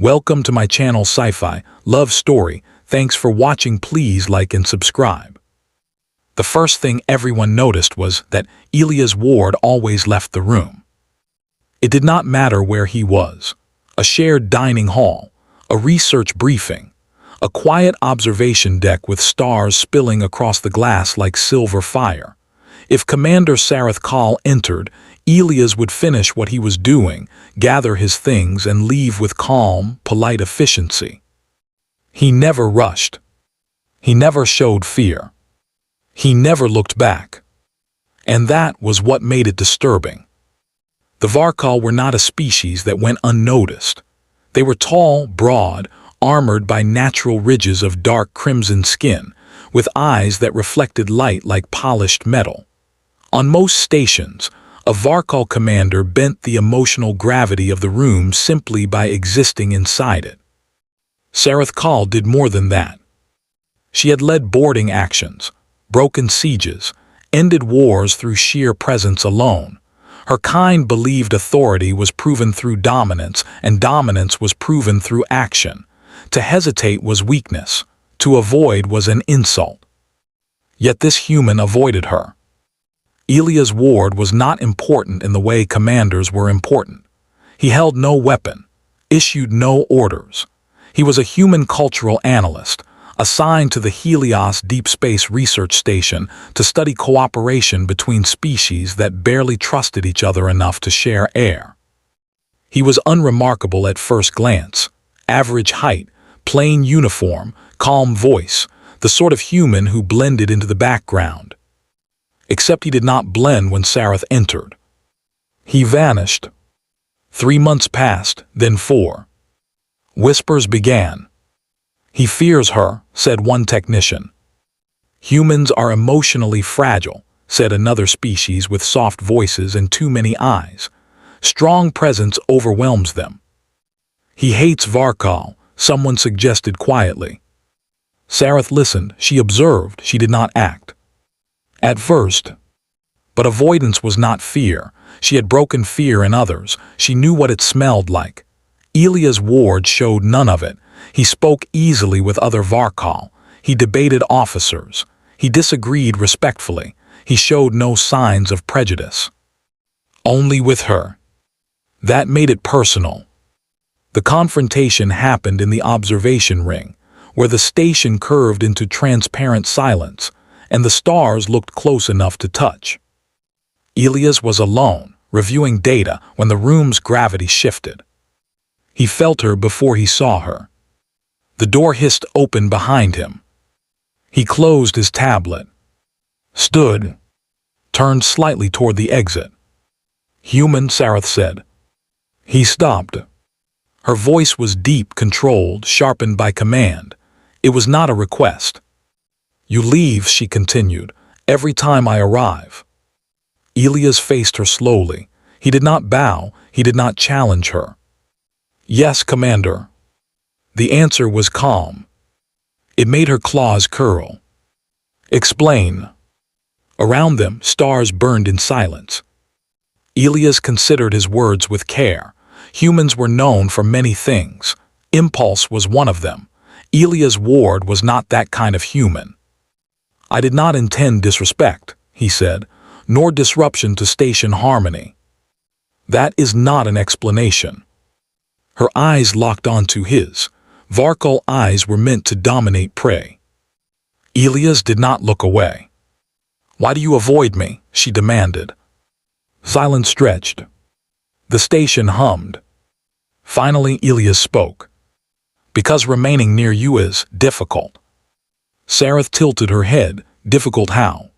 Welcome to my channel Sci-Fi Love Story. Thanks for watching. Please like and subscribe. The first thing everyone noticed was that Elias Ward always left the room. It did not matter where he was. A shared dining hall, a research briefing, a quiet observation deck with stars spilling across the glass like silver fire. If Commander Sarath Kal entered, Elias would finish what he was doing, gather his things, and leave with calm, polite efficiency. He never rushed. He never showed fear. He never looked back. And that was what made it disturbing. The Varkal were not a species that went unnoticed. They were tall, broad, armored by natural ridges of dark crimson skin, with eyes that reflected light like polished metal. On most stations, a Varkal commander bent the emotional gravity of the room simply by existing inside it. Sarath Kal did more than that. She had led boarding actions, broken sieges, ended wars through sheer presence alone. Her kind believed authority was proven through dominance, and dominance was proven through action. To hesitate was weakness. To avoid was an insult. Yet this human avoided her. Elias Ward was not important in the way commanders were important. He held no weapon, issued no orders. He was a human cultural analyst, assigned to the Helios Deep Space Research Station to study cooperation between species that barely trusted each other enough to share air. He was unremarkable at first glance. Average height, plain uniform, calm voice, the sort of human who blended into the background. Except he did not blend when Sarath entered. He vanished. 3 months passed, then 4. Whispers began. "He fears her," said one technician. "Humans are emotionally fragile," said another species with soft voices and too many eyes. "Strong presence overwhelms them." "He hates Varkal," someone suggested quietly. Sarath listened. She observed. She did not act. At first. But avoidance was not fear. She had broken fear in others. She knew what it smelled like. Elias Ward showed none of it. He spoke easily with other Varkal. He debated officers. He disagreed respectfully. He showed no signs of prejudice. Only with her. That made it personal. The confrontation happened in the observation ring, where the station curved into transparent silence, and the stars looked close enough to touch. Elias was alone, reviewing data, when the room's gravity shifted. He felt her before he saw her. The door hissed open behind him. He closed his tablet, stood, turned slightly toward the exit. "Human," Sarath said. He stopped. Her voice was deep, controlled, sharpened by command. It was not a request. "You leave," she continued, "every time I arrive." Elias faced her slowly. He did not bow. He did not challenge her. "Yes, Commander." The answer was calm. It made her claws curl. "Explain." Around them, stars burned in silence. Elias considered his words with care. Humans were known for many things. Impulse was one of them. Elias Ward was not that kind of human. "I did not intend disrespect," he said, "nor disruption to station harmony." "That is not an explanation." Her eyes locked onto his. Varkal eyes were meant to dominate prey. Elias did not look away. "Why do you avoid me?" she demanded. Silence stretched. The station hummed. Finally, Elias spoke. "Because remaining near you is difficult." Sarath tilted her head. "Difficult how?"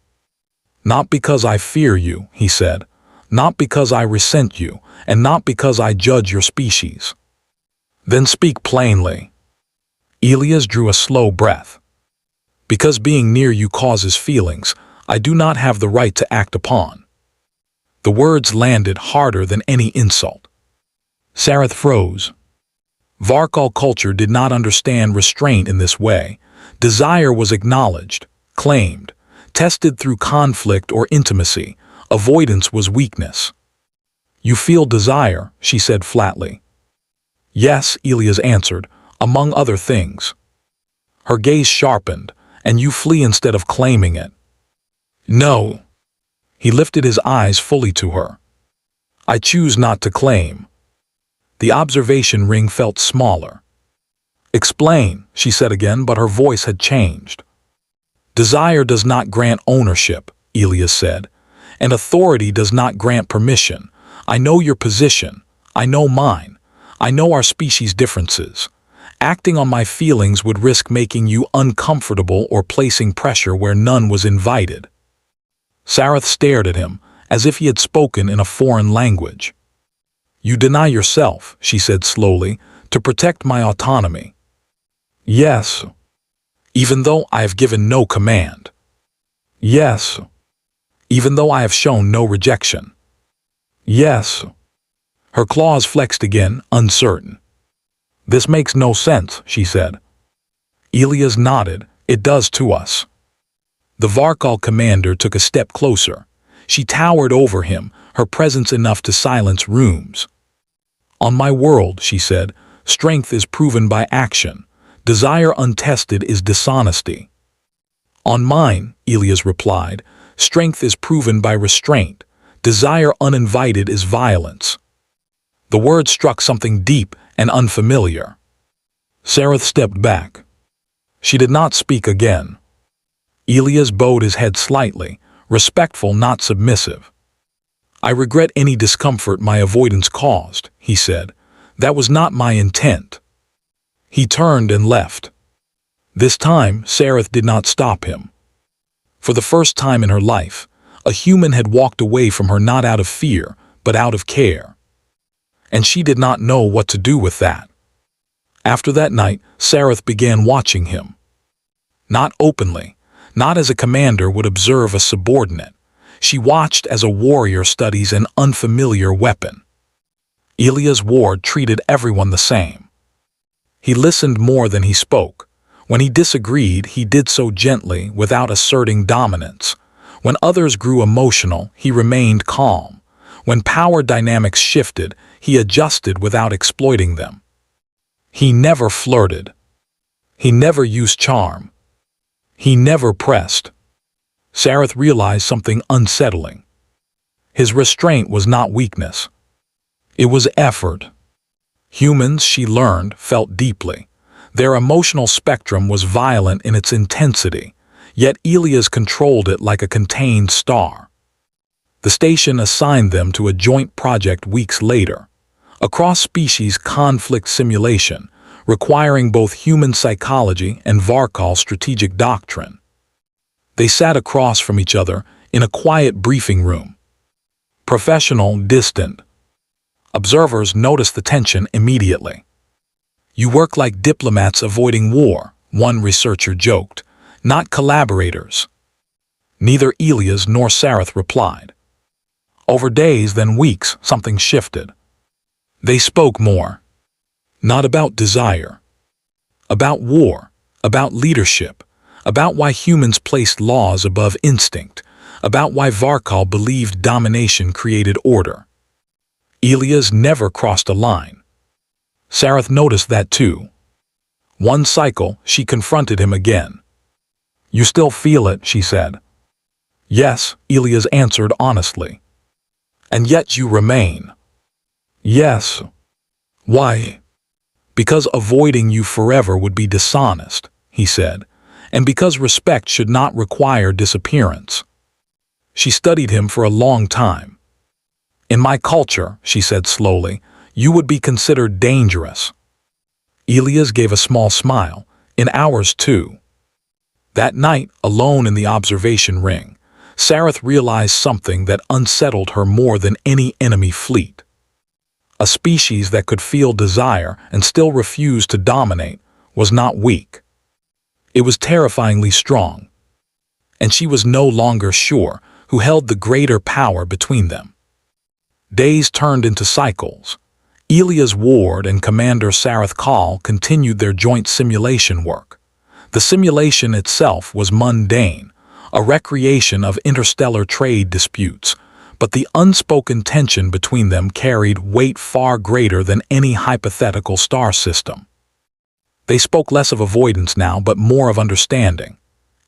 "Not because I fear you," he said. "Not because I resent you, and not because I judge your species." "Then speak plainly." Elias drew a slow breath. "Because being near you causes feelings I do not have the right to act upon." The words landed harder than any insult. Sarath froze. Varkal culture did not understand restraint in this way. Desire was acknowledged, claimed, tested through conflict or intimacy. Avoidance was weakness. "You feel desire," she said flatly. Yes, Elias answered, among other things. Her gaze sharpened, and you flee instead of claiming it. No. He lifted his eyes fully to her. I choose not to claim. The observation ring felt smaller. Explain, she said again, but her voice had changed. Desire does not grant ownership, Elias said, and authority does not grant permission. I know your position. I know mine. I know our species' differences. Acting on my feelings would risk making you uncomfortable or placing pressure where none was invited. Sareth stared at him, as if he had spoken in a foreign language. You deny yourself, she said slowly, to protect my autonomy. Yes. Even though I have given no command. Yes. Even though I have shown no rejection. Yes. Her claws flexed again, uncertain. This makes no sense, she said. Elias nodded. It does to us. The Varkal commander took a step closer. She towered over him, her presence enough to silence rooms. On my world, she said, strength is proven by action. Desire untested is dishonesty. On mine, Elias replied, strength is proven by restraint. Desire uninvited is violence. The word struck something deep and unfamiliar. Sareth stepped back. She did not speak again. Elias bowed his head slightly, respectful, not submissive. I regret any discomfort my avoidance caused, he said. That was not my intent. He turned and left. This time, Sareth did not stop him. For the first time in her life, a human had walked away from her not out of fear, but out of care. And she did not know what to do with that. After that night, Sareth began watching him. Not openly, not as a commander would observe a subordinate. She watched as a warrior studies an unfamiliar weapon. Elias Ward treated everyone the same. He listened more than he spoke. When he disagreed, he did so gently, without asserting dominance. When others grew emotional, he remained calm. When power dynamics shifted, he adjusted without exploiting them. He never flirted. He never used charm. He never pressed. Sareth realized something unsettling. His restraint was not weakness. It was effort. Humans, she learned, felt deeply. Their emotional spectrum was violent in its intensity, yet Elias controlled it like a contained star. The station assigned them to a joint project weeks later, a cross-species conflict simulation, requiring both human psychology and Varkal strategic doctrine. They sat across from each other in a quiet briefing room. Professional, distant. Observers noticed the tension immediately. You work like diplomats avoiding war, one researcher joked, not collaborators. Neither Elias nor Sareth replied. Over days, then weeks, something shifted. They spoke more. Not about desire. About war. About leadership. About why humans placed laws above instinct. About why Varkal believed domination created order. Elias never crossed a line. Sareth noticed that too. One cycle, she confronted him again. You still feel it, she said. Yes, Elias answered honestly. And yet you remain. Yes. Why? Because avoiding you forever would be dishonest, he said, and because respect should not require disappearance. She studied him for a long time. In my culture, she said slowly, you would be considered dangerous. Elias gave a small smile. In ours too. That night, alone in the observation ring, Sareth realized something that unsettled her more than any enemy fleet. A species that could feel desire and still refuse to dominate was not weak. It was terrifyingly strong. And she was no longer sure who held the greater power between them. Days turned into cycles. Elias Ward and Commander Sareth Call continued their joint simulation work. The simulation itself was mundane, a recreation of interstellar trade disputes, but the unspoken tension between them carried weight far greater than any hypothetical star system. They spoke less of avoidance now, but more of understanding.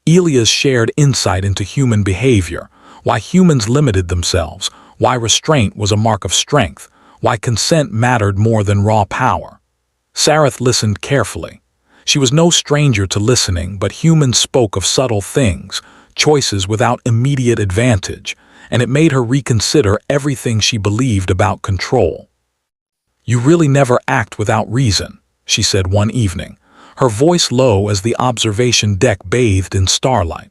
Elia's shared insight into human behavior, why humans limited themselves, why restraint was a mark of strength, why consent mattered more than raw power. Sareth listened carefully. She was no stranger to listening, but humans spoke of subtle things, choices without immediate advantage, and it made her reconsider everything she believed about control. "You really never act without reason," she said one evening, her voice low as the observation deck bathed in starlight.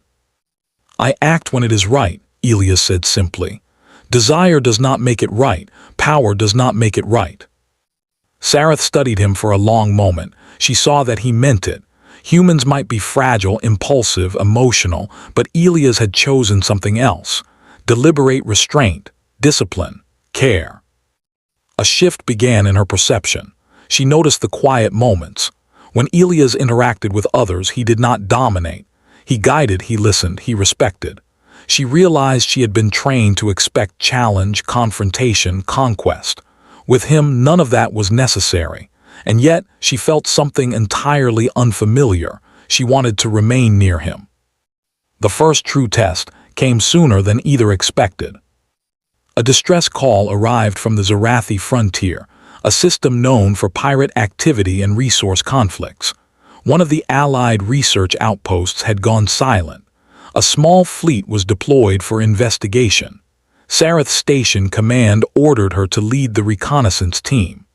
"I act when it is right," Elia said simply. "Desire does not make it right, power does not make it right." Sareth studied him for a long moment. She saw that he meant it. Humans might be fragile, impulsive, emotional, but Elias had chosen something else. Deliberate restraint, discipline, care. A shift began in her perception. She noticed the quiet moments. When Elias interacted with others, he did not dominate. He guided, he listened, he respected. She realized she had been trained to expect challenge, confrontation, conquest. With him, none of that was necessary. And yet, she felt something entirely unfamiliar. She wanted to remain near him. The first true test came sooner than either expected. A distress call arrived from the Zarathi frontier, a system known for pirate activity and resource conflicts. One of the Allied research outposts had gone silent. A small fleet was deployed for investigation. Sareth's station command ordered her to lead the reconnaissance team.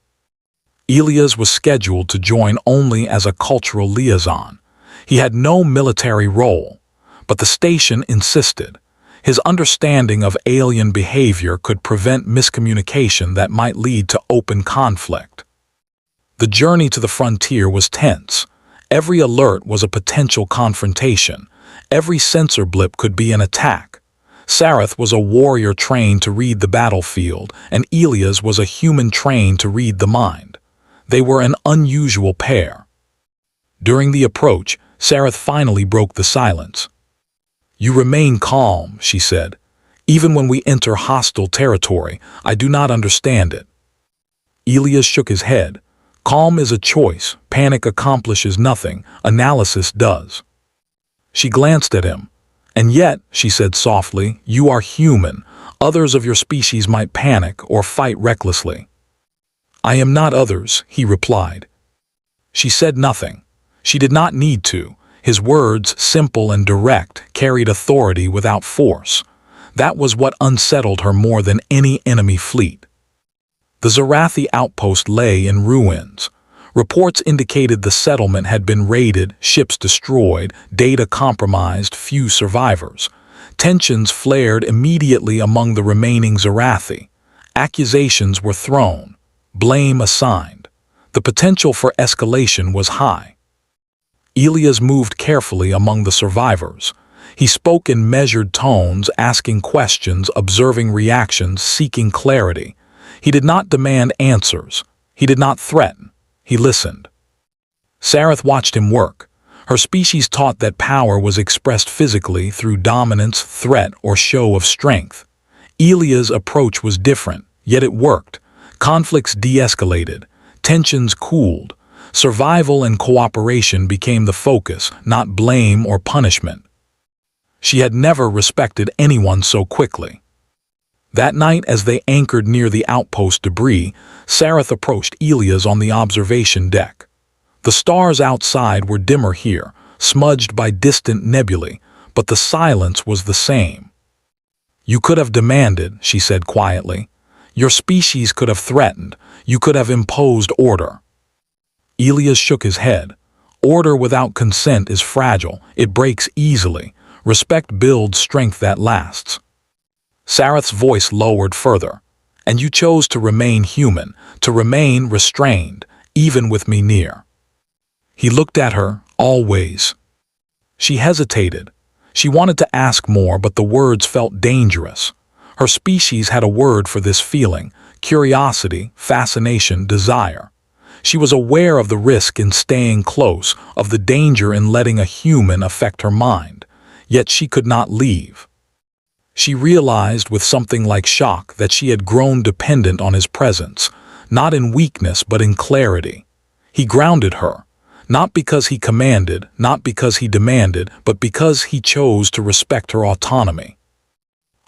Elias was scheduled to join only as a cultural liaison. He had no military role, but the station insisted. His understanding of alien behavior could prevent miscommunication that might lead to open conflict. The journey to the frontier was tense. Every alert was a potential confrontation. Every sensor blip could be an attack. Sareth was a warrior trained to read the battlefield, and Elias was a human trained to read the mind. They were an unusual pair. During the approach, Sareth finally broke the silence. "You remain calm," she said. "Even when we enter hostile territory, I do not understand it." Elias shook his head. "Calm is a choice. Panic accomplishes nothing. Analysis does." She glanced at him. "And yet," she said softly, "you are human. Others of your species might panic or fight recklessly." "I am not others," he replied. She said nothing. She did not need to. His words, simple and direct, carried authority without force. That was what unsettled her more than any enemy fleet. The Zarathi outpost lay in ruins. Reports indicated the settlement had been raided, ships destroyed, data compromised, few survivors. Tensions flared immediately among the remaining Zarathi. Accusations were thrown, blame assigned. The potential for escalation was high. Elias moved carefully among the survivors. He spoke in measured tones, asking questions, observing reactions, seeking clarity. He did not demand answers. He did not threaten. He listened. Sareth watched him work. Her species taught that power was expressed physically through dominance, threat, or show of strength. Elia's approach was different, yet it worked. Conflicts de-escalated. Tensions cooled. Survival and cooperation became the focus, not blame or punishment. She had never respected anyone so quickly. That night, as they anchored near the outpost debris, Sareth approached Elias on the observation deck. The stars outside were dimmer here, smudged by distant nebulae, but the silence was the same. "You could have demanded," she said quietly. "Your species could have threatened. You could have imposed order." Elias shook his head. "Order without consent is fragile. It breaks easily. Respect builds strength that lasts." Sareth's voice lowered further. "And you chose to remain human, to remain restrained, even with me near." He looked at her, always. She hesitated. She wanted to ask more, but the words felt dangerous. Her species had a word for this feeling: curiosity, fascination, desire. She was aware of the risk in staying close, of the danger in letting a human affect her mind. Yet she could not leave. She realized with something like shock that she had grown dependent on his presence, not in weakness but in clarity. He grounded her, not because he commanded, not because he demanded, but because he chose to respect her autonomy.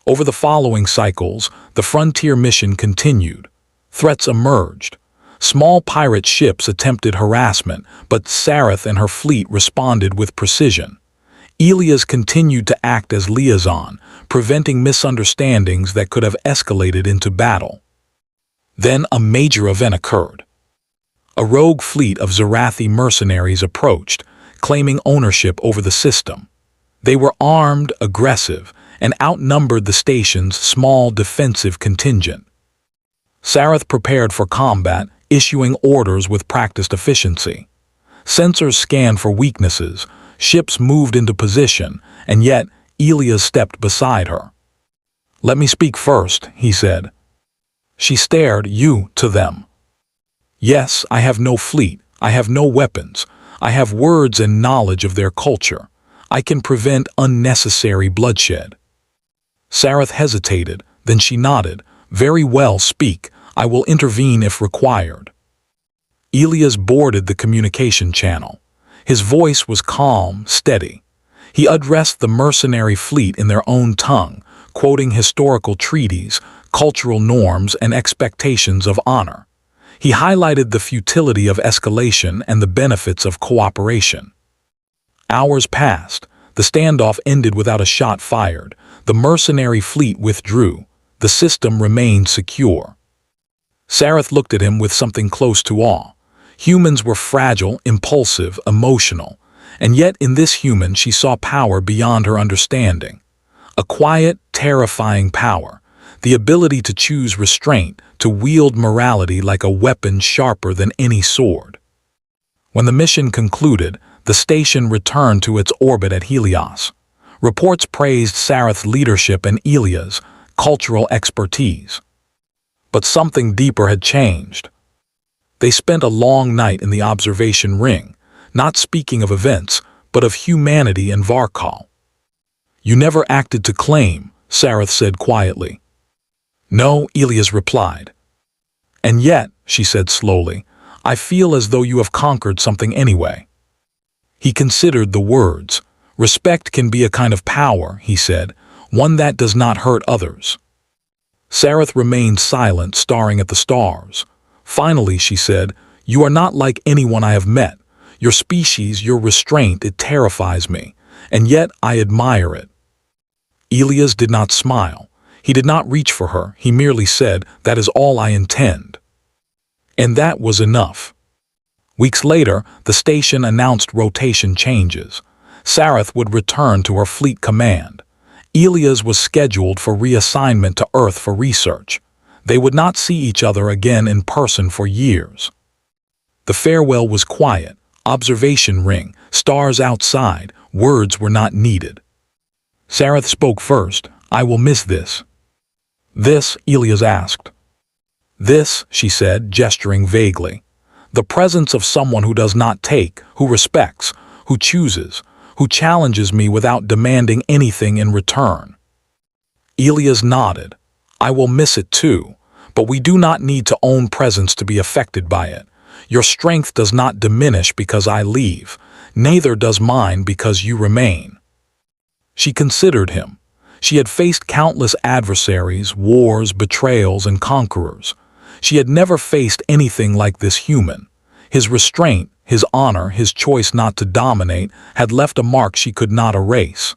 Over the following cycles, the frontier mission continued. Threats emerged. Small pirate ships attempted harassment, but Sareth and her fleet responded with precision. Elias continued to act as liaison, preventing misunderstandings that could have escalated into battle. Then a major event occurred. A rogue fleet of Zarathi mercenaries approached, claiming ownership over the system. They were armed, aggressive, and outnumbered the station's small defensive contingent. Sareth prepared for combat, issuing orders with practiced efficiency. Sensors scanned for weaknesses, ships moved into position, and yet Elias stepped beside her. "Let me speak first," he said. She stared, "You to them." "Yes, I have no fleet, I have no weapons, I have words and knowledge of their culture. I can prevent unnecessary bloodshed." Sareth hesitated, then she nodded. "Very well, speak. I will intervene if required." Elias boarded the communication channel. His voice was calm, steady. He addressed the mercenary fleet in their own tongue, quoting historical treaties, cultural norms, and expectations of honor. He highlighted the futility of escalation and the benefits of cooperation. Hours passed. The standoff ended without a shot fired. The mercenary fleet withdrew. The system remained secure. Sareth looked at him with something close to awe. Humans were fragile, impulsive, emotional, and yet in this human she saw power beyond her understanding. A quiet, terrifying power, the ability to choose restraint, to wield morality like a weapon sharper than any sword. When the mission concluded, the station returned to its orbit at Helios. Reports praised Sareth's leadership and Elias' cultural expertise. But something deeper had changed. They spent a long night in the observation ring, not speaking of events, but of humanity and Varkal. "You never acted to claim," Sareth said quietly. "No," Elias replied. "And yet," she said slowly, "I feel as though you have conquered something anyway." He considered the words. "Respect can be a kind of power," he said, "one that does not hurt others." Sareth remained silent, staring at the stars. Finally, she said, "You are not like anyone I have met. Your species, your restraint, it terrifies me, and yet I admire it." Elias did not smile. He did not reach for her. He merely said, "That is all I intend." And that was enough. Weeks later, the station announced rotation changes. Sareth would return to her fleet command. Elias was scheduled for reassignment to Earth for research. They would not see each other again in person for years. The farewell was quiet. Observation ring, stars outside, words were not needed. Sareth spoke first. "I will miss this." "This?" Elias asked. "This," she said, gesturing vaguely. "The presence of someone who does not take, who respects, who chooses, who challenges me without demanding anything in return." Elias nodded. "I will miss it too, but we do not need to own presence to be affected by it. Your strength does not diminish because I leave, neither does mine because you remain." She considered him. She had faced countless adversaries, wars, betrayals, and conquerors. She had never faced anything like this human. His restraint, his honor, his choice not to dominate had left a mark she could not erase.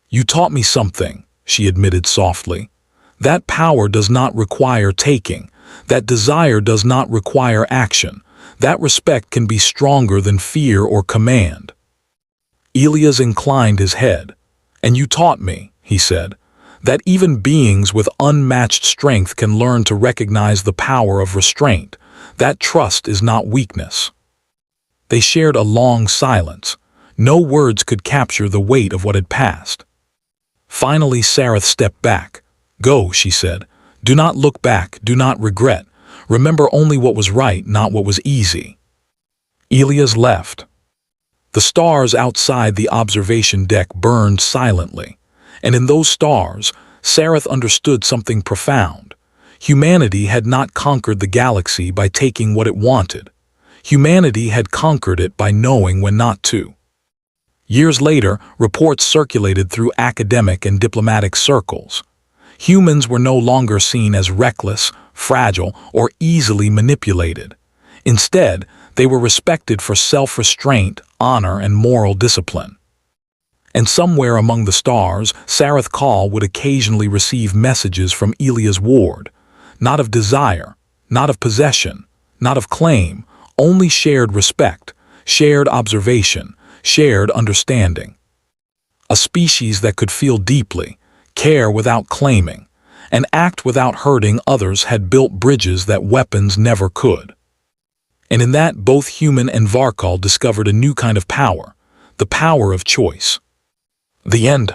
"You taught me something," she admitted softly. "That power does not require taking. That desire does not require action. That respect can be stronger than fear or command." Elias inclined his head. "And you taught me," he said, "that even beings with unmatched strength can learn to recognize the power of restraint. That trust is not weakness." They shared a long silence. No words could capture the weight of what had passed. Finally, Sareth stepped back. "Go," she said. "Do not look back, do not regret. Remember only what was right, not what was easy." Elias left. The stars outside the observation deck burned silently, and in those stars, Sareth understood something profound. Humanity had not conquered the galaxy by taking what it wanted. Humanity had conquered it by knowing when not to. Years later, reports circulated through academic and diplomatic circles. Humans were no longer seen as reckless, fragile, or easily manipulated. Instead, they were respected for self-restraint, honor, and moral discipline. And somewhere among the stars, Sareth Kal would occasionally receive messages from Elia's ward, not of desire, not of possession, not of claim, only shared respect, shared observation, shared understanding. A species that could feel deeply, care without claiming, and act without hurting others had built bridges that weapons never could. And in that, both human and Varkal discovered a new kind of power, the power of choice. The end.